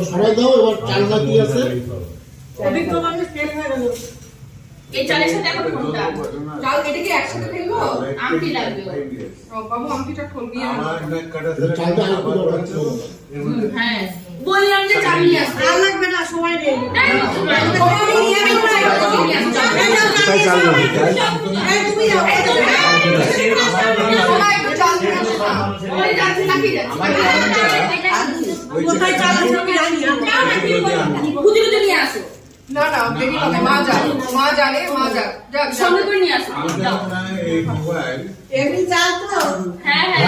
সবাই দাও। এবার চাল বাকি আছে, এই চালের সাথে এখন কোনটা চাল কেটে কি একসাথে ফেলবো? আমটি লাগবে। ও বাবু আমটিটা খুলবি না, চালটা আরেকটু দরকার ছিল। হ্যাঁ বললাম যে চাল নিয়ে আসতে আর লাগবে না, সময় নেই। তাই চাল না এই তুমি যাও, এই তো সবাই একটু চাল নিয়ে আসো। ওই চাল নাকি যাচ্ছে কোথায় চাল আছে আমি জানি না, খুঁজে খুঁজে নিয়ে আসো। না না বেরি হবে, মা জানে, মা জানে, মা যাক যাক সঙ্গে করে নিয়ে আসো। এই মোবাইল এমনি চাল তো, হ্যাঁ হ্যাঁ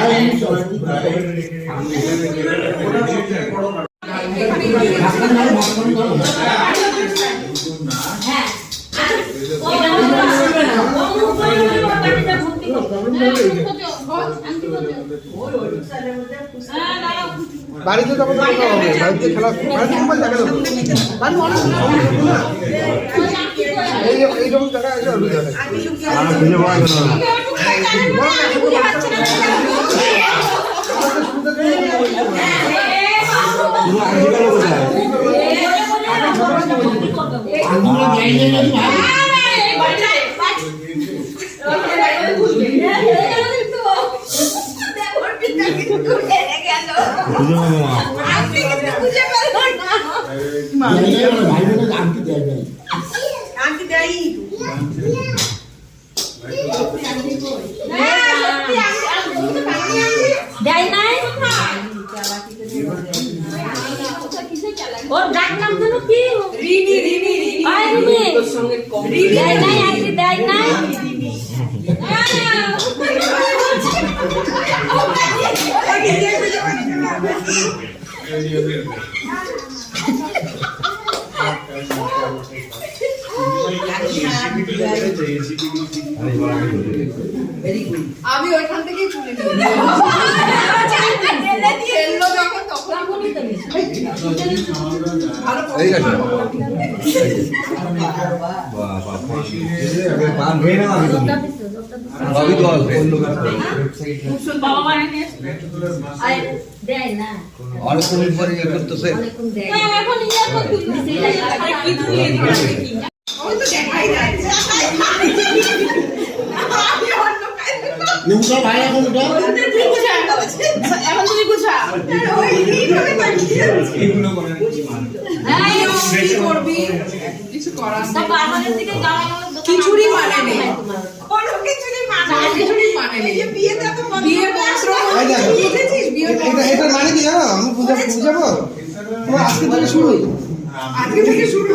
বাড়িতে তখন হবে, বাড়িতে খেলা, বাড়িতে মোবাইল দেখা যাবে, বাড়ি অনেক এইরকম জায়গা আছে অসুবিধা নেই। ওর ডাক নাম যেন কি? রিনি রিনি রিনি আই রিনি তোর সঙ্গে কম দেয় নাই, আইডি দেয় নাই। আমি ওইখান থেকেই তুলে নিই, এলো যখন তখনই তো ভালো এই গেছে বাবা মানে নিয়ে দেয় না, অনেকক্ষণ পরে ইয়ে করতেছে। অনেকক্ষণ দেয়। এখন ইয়া করতে আরে কি তুলে দিবে কি ওই তো দেখাই যায় নিমকা ভাই এখন এটা তুই বুঝা এখন তুমি বুঝা ওই এইভাবে তাকিয়ে আছে এগুলো করে কি মানে এই কি করবি কিছু করার তা নেই, বাবাদের দিকে যাওয়া হলো দোকান খিচুড়ি মানে নেই, তোমার। কোনো খিচুড়ি মানে নেই, খিচুড়ি মানে নেই, বিয়েতে তো বিয়ে পত্র এই দেখ, বুঝেছিস বিয়ে এটা মানে কি জানো? আমি বুঝাবো তোমার আজকে থেকে শুরু। আজকে থেকে শুরু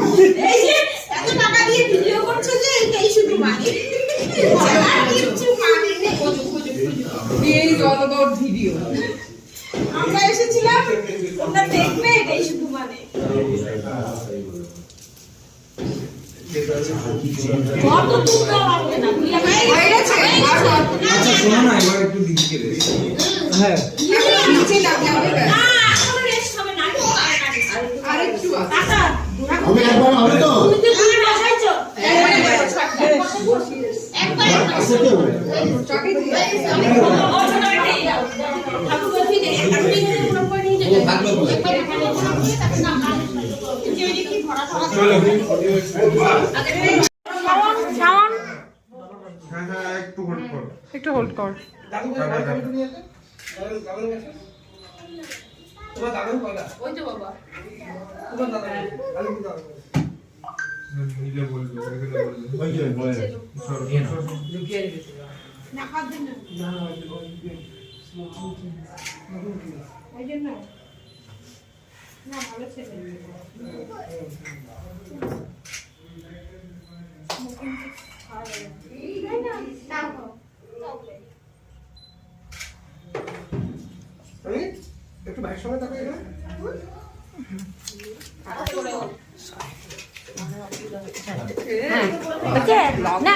এই যে এত টাকা দিয়ে ভিডিও করছো যে এটাই শুধু মানে কিছু মানে নেই, এই অল অ্যাবাউট ভিডিও আমরা এসেছিলাম তোমরা দেখবে এটাই শুধু মানে ঘর তো তুলতে পারবে না, তুই আমার হয়ে গেছে আচ্ছা শোনো না এবার একটু লিখে দে হ্যাঁ নিচে লাগে হবে না এখন রেস্ট হবে না, আরেকটু টাকা আমি একবার হবে তো তুমি তো তুমি বসাইছো একবার আছে কেউ চকে দিয়ে ঠাকুর বলছি যে আপনি কোনো করে নিয়ে যাবেন একবার এখানে তাকে না যে ওই কি ভরা ভরা শাওন হ্যাঁ হ্যাঁ একটু হোল্ড কর একটু হোল্ড কর ওই তো বাবা নিজে বলবে এগুলো বলবে ওই যে বলে লুকিয়ে রেখেছে না হাত দেন না ওই জন্য না ভালো ছেলে একটু ভাইয়ের সঙ্গে থাকো এখানে। না